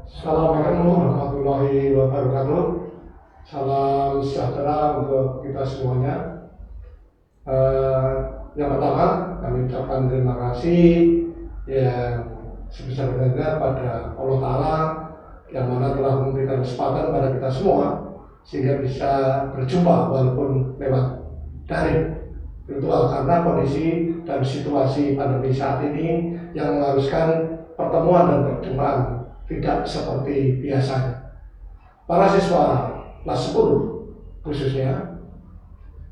Assalamualaikum warahmatullahi wabarakatuh. Salam sejahtera untuk kita semuanya. Yang pertama, kami ucapkan terima kasih yang sebesar-besarnya pada Allah Ta'ala yang mana telah memberikan kesempatan pada kita semua sehingga bisa berjumpa walaupun lewat daring virtual karena kondisi dan situasi pandemi saat ini yang mengharuskan pertemuan dan perjumpaan tidak seperti biasanya. Para siswa kelas 10 khususnya,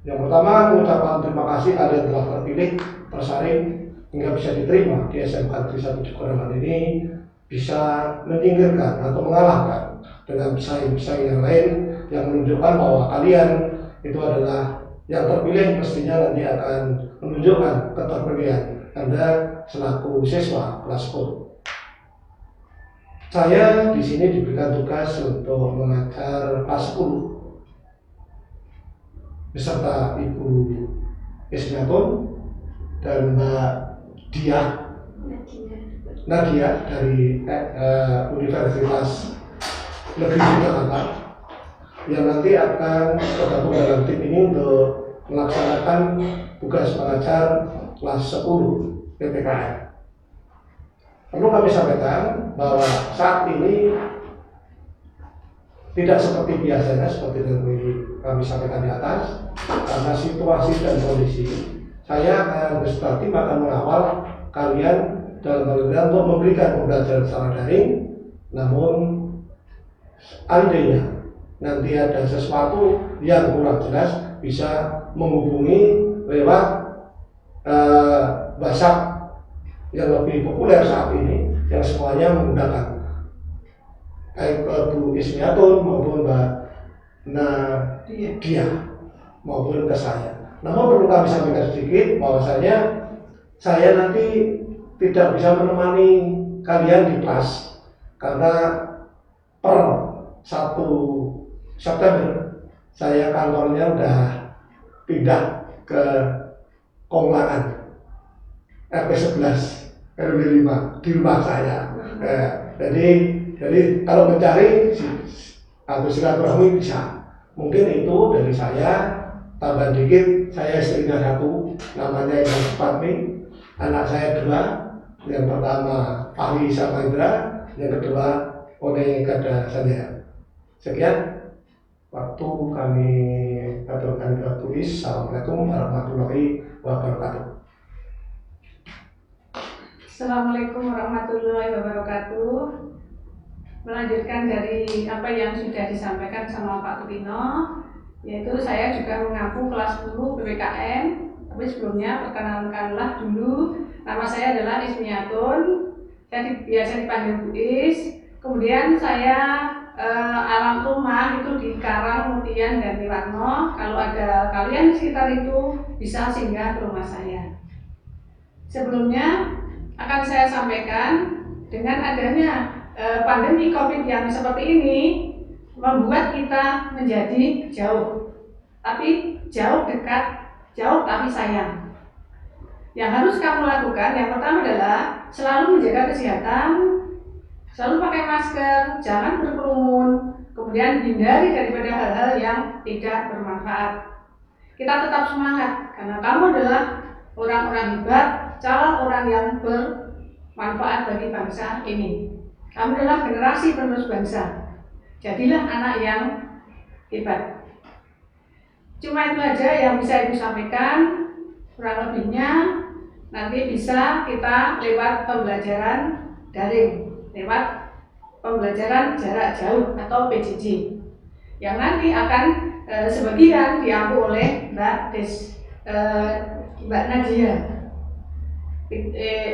yang pertama mengucapkan terima kasih kalian telah terpilih, tersaring hingga bisa diterima di SMK Negeri 1 Cikoneng ini, bisa menyingkirkan atau mengalahkan dengan pesaing-pesaing yang lain yang menunjukkan bahwa kalian itu adalah yang terpilih, mestinya nanti akan menunjukkan keterpilihan Anda selaku siswa kelas 10. Saya di sini diberikan tugas untuk mengajar kelas 10 beserta Ibu Ismiatun dan Mbak Nadia dari Universitas Negeri Jakarta yang nanti akan tergabung dalam tim ini untuk melaksanakan tugas mengajar kelas 10 PPKN. Perlu kami sampaikan bahwa saat ini tidak seperti biasanya, seperti yang kami sampaikan di atas, karena situasi dan kondisi. Saya akan beserta tim akan mengawal kalian dalam hal untuk memberikan pembelajaran secara daring, namun andainya nanti ada sesuatu yang kurang jelas bisa menghubungi lewat WhatsApp yang lebih populer saat ini, yang semuanya menggunakan baik Bu Ismiatun maupun Mbak Nadia maupun ke saya. Namun perlu kami sampaikan sedikit bahwasanya saya nanti tidak bisa menemani kalian di kelas karena per 1 September saya kantornya udah pindah ke Konglangan RT 11 RW 5 di rumah saya. Jadi kalau mencari atau silaturahmi bisa. Mungkin itu dari saya. Tambah dikit, saya istrinya satu, namanya Ibu Fatmi, anak saya 2, yang pertama Fahri sama Indra, yang kedua One Gada Sanjaya. Sekian waktu kami aturkan ke tulis. Assalamualaikum warahmatullahi wabarakatuh. Assalamualaikum warahmatullahi wabarakatuh. Melanjutkan dari apa yang sudah disampaikan sama Pak Tutino, yaitu saya juga mengaku kelas 10 PPKN. Tapi sebelumnya perkenalkanlah dulu, nama saya adalah Ismiatun. Saya biasa dipanggil Bu Is. Kemudian saya alam rumah itu di Karang, Mutian, dan Niwarno. Kalau ada kalian di sekitar itu bisa singgah ke rumah saya. Sebelumnya akan saya sampaikan, dengan adanya pandemi COVID yang seperti ini membuat kita menjadi jauh, tapi jauh dekat, jauh tapi sayang. Yang harus kamu lakukan yang pertama adalah selalu menjaga kesehatan, selalu pakai masker, jangan berkerumun, kemudian hindari daripada hal-hal yang tidak bermanfaat. Kita tetap semangat karena kamu adalah orang-orang hebat, calon orang yang bermanfaat bagi bangsa ini. Kamu adalah generasi penerus bangsa. Jadilah anak yang hebat. Cuma itu aja yang bisa Ibu sampaikan. Kurang lebihnya nanti bisa kita lewat pembelajaran daring, lewat pembelajaran jarak jauh atau PJJ, yang nanti akan sebagian diampu oleh Mbak Nadia.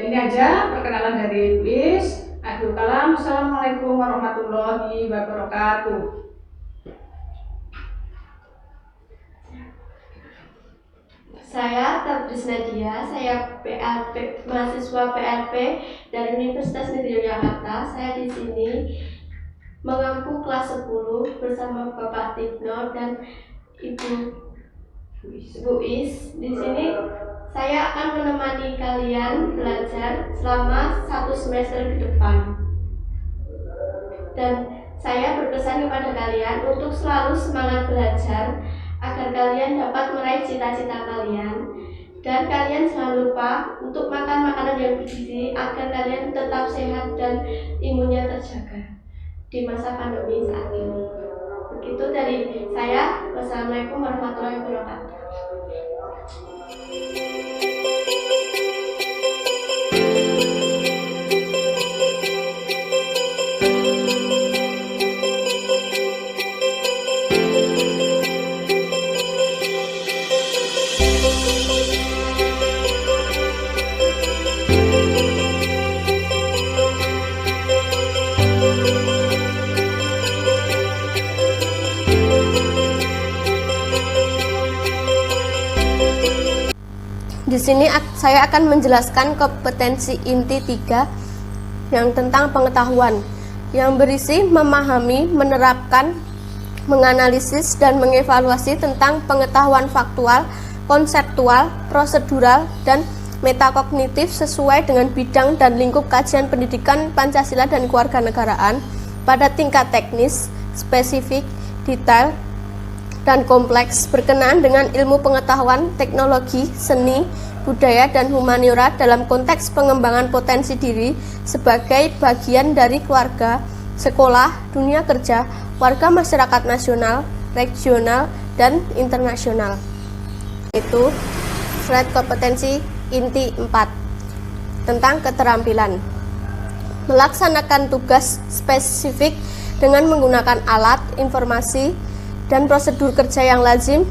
Ini aja perkenalan dari Luis. Akhirul kalam. Assalamualaikum warahmatullahi wabarakatuh. Saya Tabris Nadia, saya PLP, mahasiswa PLP dari Universitas Negeri Yogyakarta. Saya di sini mengaku kelas 10 bersama Bapak Tigno dan Ibu Is. Di sini saya akan menemani kalian belajar selama 1 semester ke depan. Dan saya berpesan kepada kalian untuk selalu semangat belajar agar kalian dapat meraih cita-cita kalian. Dan kalian jangan lupa untuk makan makanan yang bergizi agar kalian tetap sehat dan imunnya terjaga di masa pandemi saat ini. Begitu dari saya. Wassalamualaikum warahmatullahi wabarakatuh. Di sini saya akan menjelaskan kompetensi inti 3 yang tentang pengetahuan, yang berisi memahami, menerapkan, menganalisis, dan mengevaluasi tentang pengetahuan faktual, konseptual, prosedural, dan metakognitif sesuai dengan bidang dan lingkup kajian pendidikan Pancasila dan kewarganegaraan pada tingkat teknis, spesifik, detail, dan kompleks berkenaan dengan ilmu pengetahuan, teknologi, seni, budaya, dan humaniora dalam konteks pengembangan potensi diri sebagai bagian dari keluarga, sekolah, dunia kerja, warga masyarakat nasional, regional, dan internasional. Itu slide kompetensi inti 4 tentang keterampilan. Melaksanakan tugas spesifik dengan menggunakan alat, informasi, dan prosedur kerja yang lazim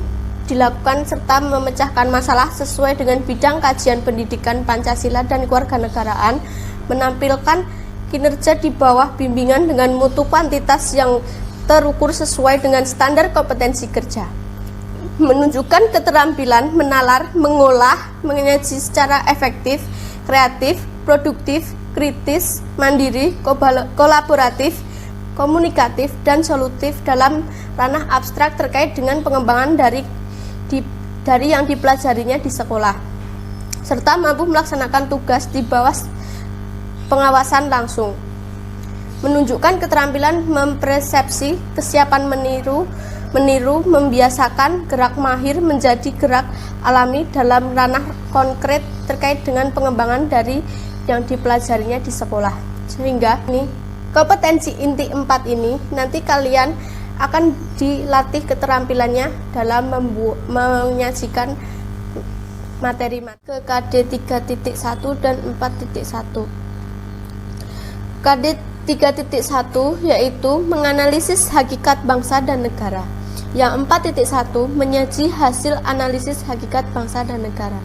dilakukan serta memecahkan masalah sesuai dengan bidang kajian pendidikan Pancasila dan kewarganegaraan, menampilkan kinerja di bawah bimbingan dengan mutu kuantitas yang terukur sesuai dengan standar kompetensi kerja, menunjukkan keterampilan menalar, mengolah, menyaji secara efektif, kreatif, produktif, kritis, mandiri, kolaboratif, komunikatif, dan solutif dalam ranah abstrak terkait dengan pengembangan dari yang dipelajarinya di sekolah, serta mampu melaksanakan tugas di bawah pengawasan langsung. Menunjukkan keterampilan mempersepsi, kesiapan meniru, membiasakan gerak mahir menjadi gerak alami dalam ranah konkret terkait dengan pengembangan dari yang dipelajarinya di sekolah. Sehingga ini kompetensi inti 4 ini nanti kalian akan dilatih keterampilannya dalam menyajikan materi ke KD 3.1 dan 4.1. KD 3.1 yaitu menganalisis hakikat bangsa dan negara. Yang 4.1 menyaji hasil analisis hakikat bangsa dan negara.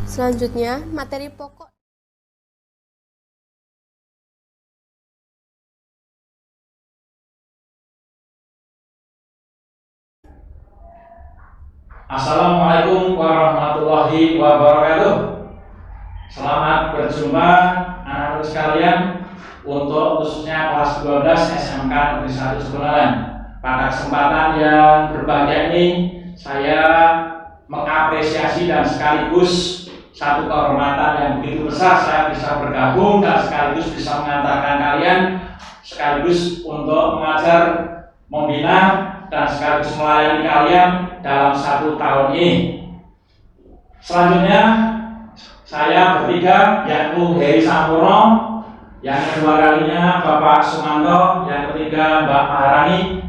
Selanjutnya, materi pokok. Assalamualaikum warahmatullahi wabarakatuh. Selamat berjumpa anak-anak sekalian untuk khususnya kelas 12 SMK Negeri 1 Cipularang. Pada kesempatan yang berbahagia ini saya mengapresiasi dan sekaligus satu kehormatan yang begitu besar saya bisa bergabung dan sekaligus bisa mengantarkan kalian sekaligus untuk mengajar, membina, dan sekaligus melayani kalian dalam 1 tahun ini. Selanjutnya saya bertiga, yaitu Heri Sampurno, yang kedua kalinya Bapak Sumanto, yang ketiga Mbak Maharani.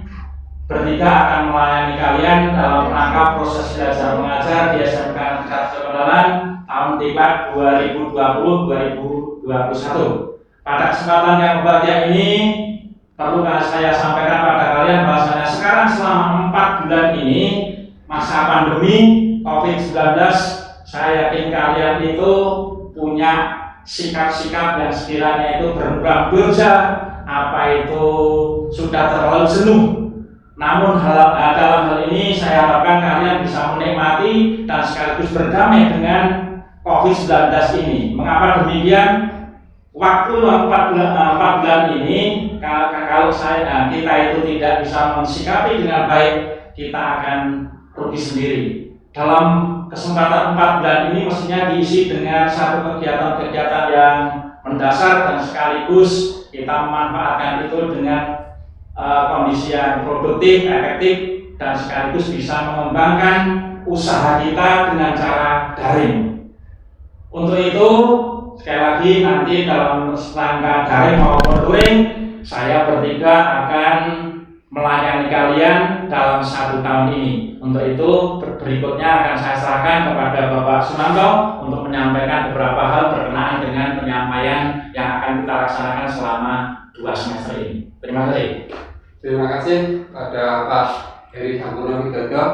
Bertiga akan melayani kalian dalam rangka proses belajar mengajar di SMK Negeri 1 Cipularang tahun tiba 2020-2021. Pada kesempatan yang berbahagia ini perlu saya sampaikan pada kalian bahwasanya sekarang selama 4 bulan ini masa pandemi COVID-19, saya yakin kalian itu punya sikap-sikap yang sekiranya itu berubah beja, apa itu sudah terlalu jenuh. Namun dalam hal ini saya harapkan kalian bisa menikmati dan sekaligus berdamai dengan COVID-19 ini. Mengapa demikian? Waktu 4 bulan ini kalau kita itu tidak bisa mensikapi dengan baik, kita akan rugi sendiri. Dalam kesempatan 4 bulan ini mestinya diisi dengan satu kegiatan-kegiatan yang mendasar dan sekaligus kita memanfaatkan itu dengan kondisi yang produktif, efektif, dan sekaligus bisa mengembangkan usaha kita dengan cara daring. Untuk itu, sekali lagi nanti dalam rangka daring maupun luring, saya bertiga akan melayani kalian dalam 1 tahun ini. Untuk itu, berikutnya akan saya serahkan kepada Bapak Sunanto untuk menyampaikan beberapa hal berkenaan dengan penyampaian yang akan kita laksanakan selama 2 semester ini. Terima kasih. Terima kasih pada Pak Heri Sampurno Widodo.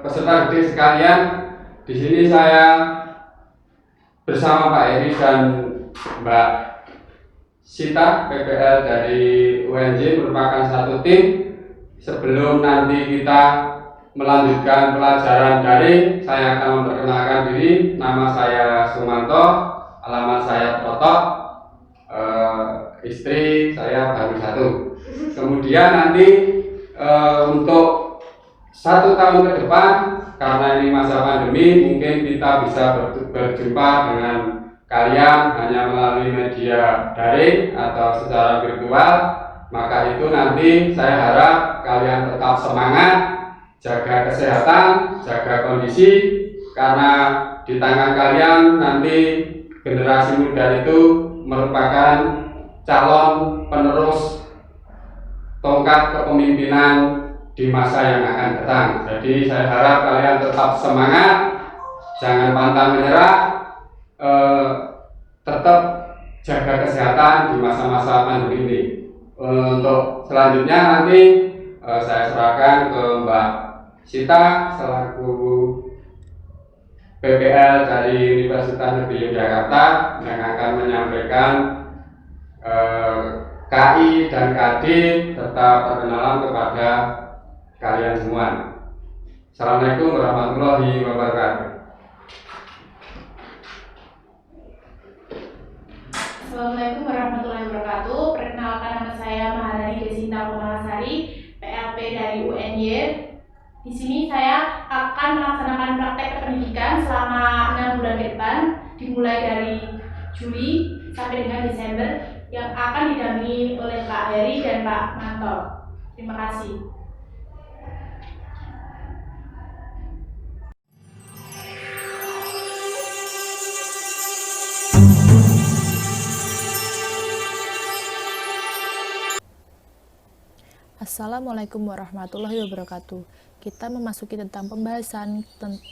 Peserta didik sekalian, di sini saya bersama Pak Heri dan Mbak Sita PPL dari UNJ merupakan satu tim. Sebelum nanti kita melanjutkan pelajaran daring, saya akan memperkenalkan diri. Nama saya Sumanto, alamat saya Protok, istri saya baru 1. Kemudian nanti untuk 1 tahun ke depan, karena ini masa pandemi, mungkin kita bisa berjumpa dengan kalian hanya melalui media daring atau secara virtual. Maka itu nanti saya harap kalian tetap semangat, jaga kesehatan, jaga kondisi, karena di tangan kalian nanti generasi muda itu merupakan calon penerus tongkat kepemimpinan di masa yang akan datang. Jadi saya harap kalian tetap semangat, jangan pantang menyerah, tetap jaga kesehatan di masa-masa pandemi ini. Untuk selanjutnya nanti saya serahkan ke Mbak Sita selaku PPL dari Universitas Negeri Yogyakarta yang akan menyampaikan KI dan KD serta perkenalan kepada kalian semua. Assalamualaikum warahmatullahi wabarakatuh. Assalamualaikum warahmatullahi wabarakatuh. Perkenalkan, nama saya Maharani Desinta Kumalasari, PLP dari UNY. Di sini saya akan melaksanakan praktek pendidikan selama 6 bulan ke depan, dimulai dari Juli sampai dengan Desember, yang akan didampingi oleh Pak Heri dan Pak Manto. Terima kasih. Assalamualaikum warahmatullahi wabarakatuh. Kita memasuki tentang pembahasan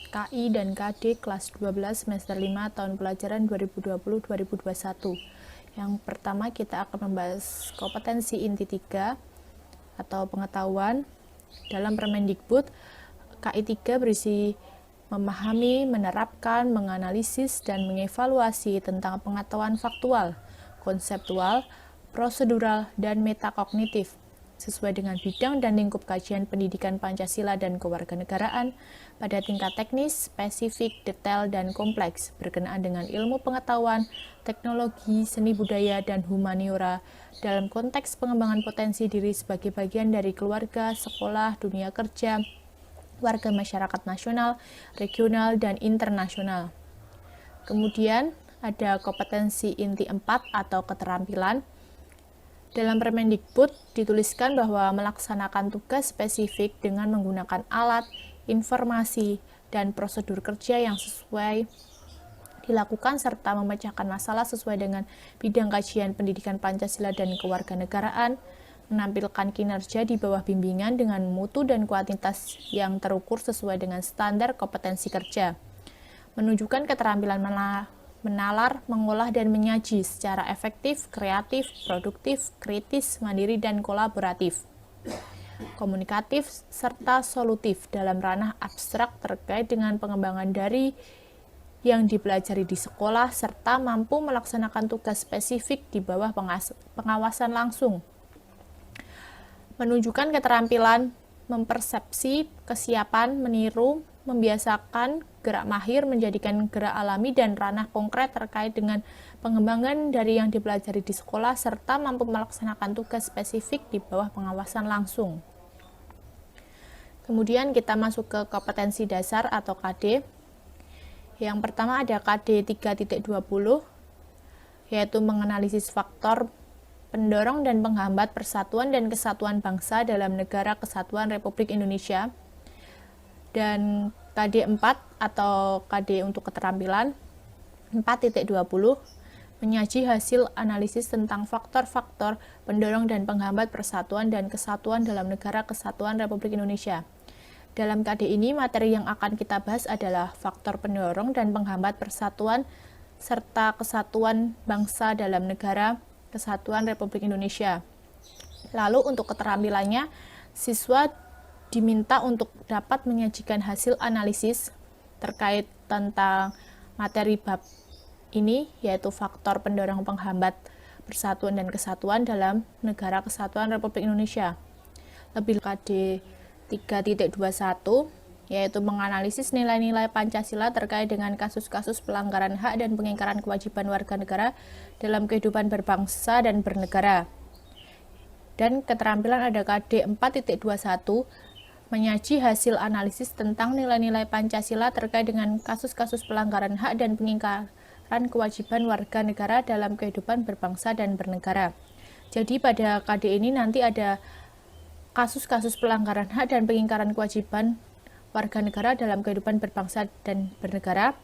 KI dan KD kelas 12 semester 5 tahun pelajaran 2020-2021. Yang pertama kita akan membahas kompetensi inti 3 atau pengetahuan. Dalam Permendikbud, KI 3 berisi memahami, menerapkan, menganalisis, dan mengevaluasi tentang pengetahuan faktual, konseptual, prosedural, dan metakognitif sesuai dengan bidang dan lingkup kajian pendidikan Pancasila dan kewarganegaraan pada tingkat teknis, spesifik, detail, dan kompleks berkenaan dengan ilmu pengetahuan, teknologi, seni budaya, dan humaniora dalam konteks pengembangan potensi diri sebagai bagian dari keluarga, sekolah, dunia kerja, warga masyarakat nasional, regional, dan internasional. Kemudian ada kompetensi inti 4 atau keterampilan. Dalam Permendikbud dituliskan bahwa melaksanakan tugas spesifik dengan menggunakan alat, informasi, dan prosedur kerja yang sesuai dilakukan serta memecahkan masalah sesuai dengan bidang kajian pendidikan Pancasila dan kewarganegaraan, menampilkan kinerja di bawah bimbingan dengan mutu dan kuantitas yang terukur sesuai dengan standar kompetensi kerja, menunjukkan keterampilan menalar, mengolah, dan menyaji secara efektif, kreatif, produktif, kritis, mandiri, dan kolaboratif, komunikatif, serta solutif dalam ranah abstrak terkait dengan pengembangan dari yang dipelajari di sekolah, serta mampu melaksanakan tugas spesifik di bawah pengawasan langsung. Menunjukkan keterampilan mempersepsi, kesiapan, meniru, membiasakan gerak mahir, menjadikan gerak alami dan ranah konkret terkait dengan pengembangan dari yang dipelajari di sekolah, serta mampu melaksanakan tugas spesifik di bawah pengawasan langsung. Kemudian kita masuk ke kompetensi dasar atau KD. Yang pertama ada KD 3.20, yaitu menganalisis faktor pendorong dan penghambat persatuan dan kesatuan bangsa dalam Negara Kesatuan Republik Indonesia. Dan KD 4 atau KD untuk keterampilan 4.20 menyaji hasil analisis tentang faktor-faktor pendorong dan penghambat persatuan dan kesatuan dalam Negara Kesatuan Republik Indonesia. Dalam KD ini, materi yang akan kita bahas adalah faktor pendorong dan penghambat persatuan serta kesatuan bangsa dalam Negara Kesatuan Republik Indonesia. Lalu untuk keterampilannya, siswa diminta untuk dapat menyajikan hasil analisis terkait tentang materi bab ini, yaitu faktor pendorong penghambat persatuan dan kesatuan dalam Negara Kesatuan Republik Indonesia. Lebih KD 3.21 yaitu menganalisis nilai-nilai Pancasila terkait dengan kasus-kasus pelanggaran hak dan pengingkaran kewajiban warga negara dalam kehidupan berbangsa dan bernegara. Dan keterampilan ada KD 4.21 menyaji hasil analisis tentang nilai-nilai Pancasila terkait dengan kasus-kasus pelanggaran hak dan pengingkaran kewajiban warga negara dalam kehidupan berbangsa dan bernegara. Jadi pada KD ini nanti ada kasus-kasus pelanggaran hak dan pengingkaran kewajiban warga negara dalam kehidupan berbangsa dan bernegara.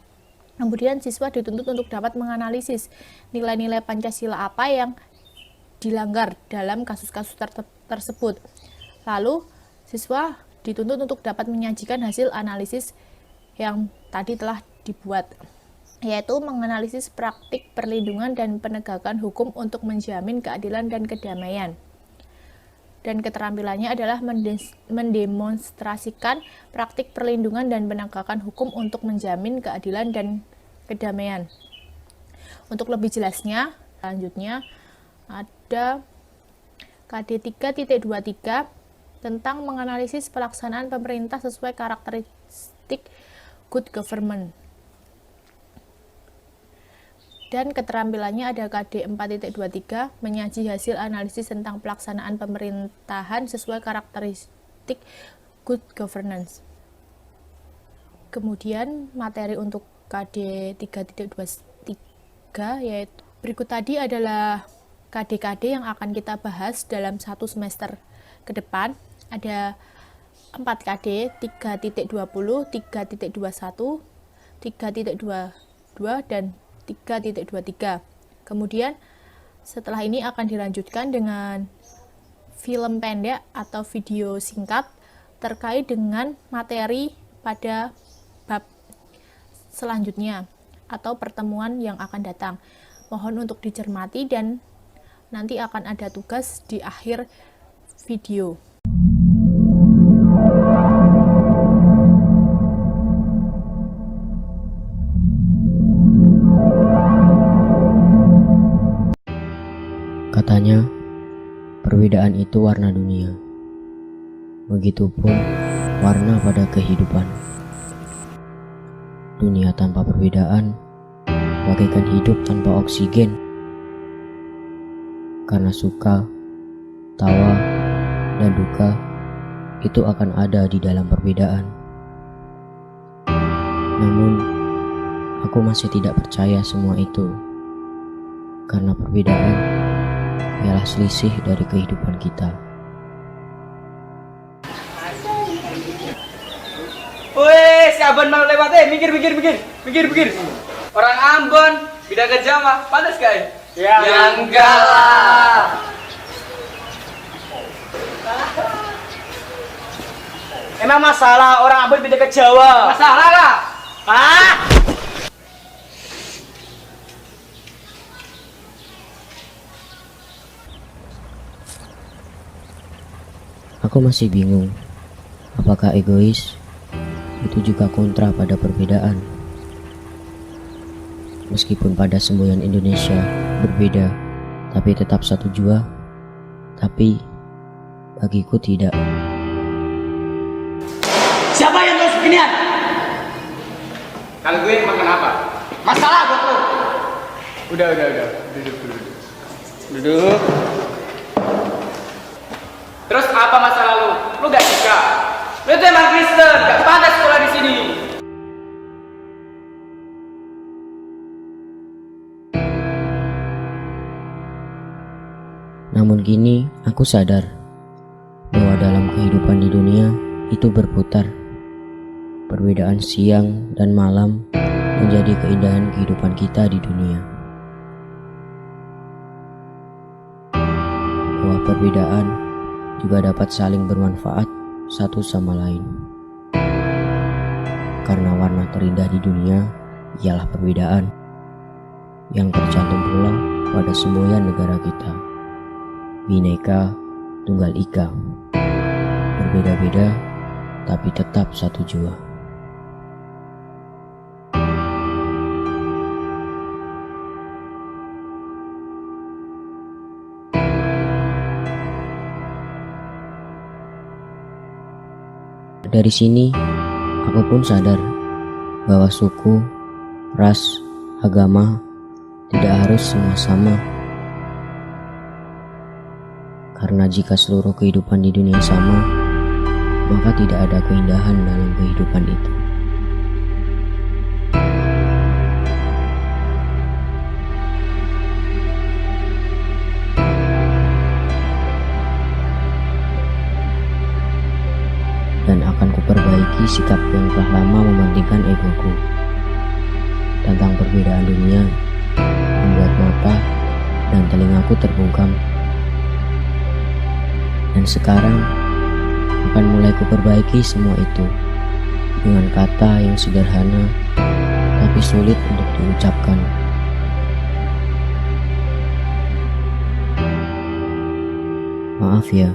Kemudian siswa dituntut untuk dapat menganalisis nilai-nilai Pancasila apa yang dilanggar dalam kasus-kasus tersebut. Lalu siswa dituntut untuk dapat menyajikan hasil analisis yang tadi telah dibuat, yaitu menganalisis praktik perlindungan dan penegakan hukum untuk menjamin keadilan dan kedamaian. Dan keterampilannya adalah mendemonstrasikan praktik perlindungan dan penegakan hukum untuk menjamin keadilan dan kedamaian. Untuk lebih jelasnya, selanjutnya ada KD 3.23 tentang menganalisis pelaksanaan pemerintah sesuai karakteristik good government. Dan keterampilannya ada KD 4.23 menyaji hasil analisis tentang pelaksanaan pemerintahan sesuai karakteristik good governance. Kemudian materi untuk KD 3.23 yaitu berikut tadi adalah KD-KD yang akan kita bahas dalam satu semester ke depan. Ada 4 KD, 3.20, 3.21, 3.22, dan 3.23. Kemudian setelah ini akan dilanjutkan dengan film pendek atau video singkat terkait dengan materi pada bab selanjutnya atau pertemuan yang akan datang. Mohon untuk dicermati dan nanti akan ada tugas di akhir video. Katanya, perbedaan itu warna dunia. Begitupun warna pada kehidupan. Dunia tanpa perbedaan bagaikan hidup tanpa oksigen. Karena suka, tawa, dan duka itu akan ada di dalam perbedaan. Namun, aku masih tidak percaya semua itu. Karena perbedaan ialah selisih dari kehidupan kita. Woi, si Abon malu lewat, mikir. Orang Ambon, beda ke Jawa, pantas gak? Ya enggak lah. Emang masalah orang Ambon beda ke Jawa? Masalah lah. Ah! Aku masih bingung, apakah egois itu juga kontra pada perbedaan. Meskipun pada semboyan Indonesia berbeda, tapi tetap satu jua, tapi bagiku tidak. Siapa yang terus beginian? Gangguin makan apa? Masalah buat lo. Udah. Duduk. Terus apa masalah lu? Lu gak suka? Lu itu emang Kristen, gak pantas sekolah di sini. kini aku sadar bahwa dalam kehidupan di dunia itu berputar. Perbedaan siang dan malam menjadi keindahan kehidupan kita di dunia. Bahwa perbedaan juga dapat saling bermanfaat satu sama lain. Karena warna terindah di dunia ialah perbedaan yang tercantum pula pada semboyan negara kita. Bhinneka Tunggal Ika. Berbeda-beda tapi tetap satu jua. Dari sini, aku pun sadar bahwa suku, ras, agama tidak harus semua sama. Karena jika seluruh kehidupan di dunia sama, maka tidak ada keindahan dalam kehidupan itu. Dan akan kuperbaiki sikap yang telah lama memantingkan egoku. Tentang perbedaan dunia membuat mata dan telingaku terbungkam. Dan sekarang akan mulai kuperbaiki semua itu dengan kata yang sederhana tapi sulit untuk diucapkan. Maaf ya,